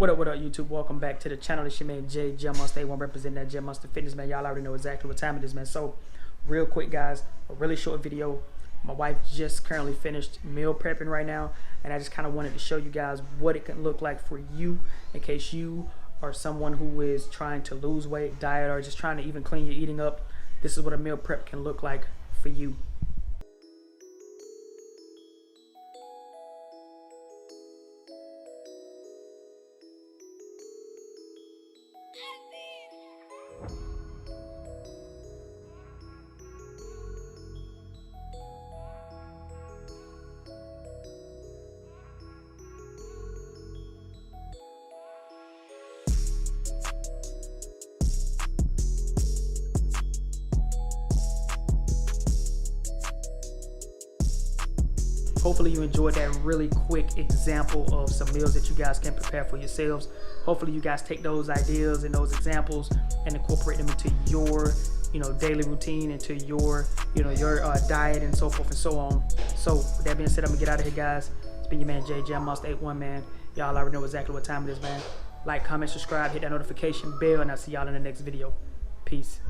What up, YouTube? Welcome back to the channel. It's your man Jay, GymMonsta, one representing that GymMonsta Fitness, man. Y'all already know exactly what time it is, man. So, real quick, guys, a really short video. My wife just currently finished meal prepping right now, and I just kind of wanted to show you guys what it can look like for you in case you are someone who is trying to lose weight, diet, or just trying to even clean your eating up. This is what a meal prep can look like for you. Hopefully you enjoyed that really quick example of some meals that you guys can prepare for yourselves. Hopefully you guys take those ideas and those examples and incorporate them into your daily routine, into your diet and so forth and so on. So with that being said, I'm gonna get out of here, guys. It's been your man Jay, GymMonsta 81, man. Y'all already know exactly what time it is, man. Like, comment, subscribe, hit that notification bell, and I'll see y'all in the next video. Peace.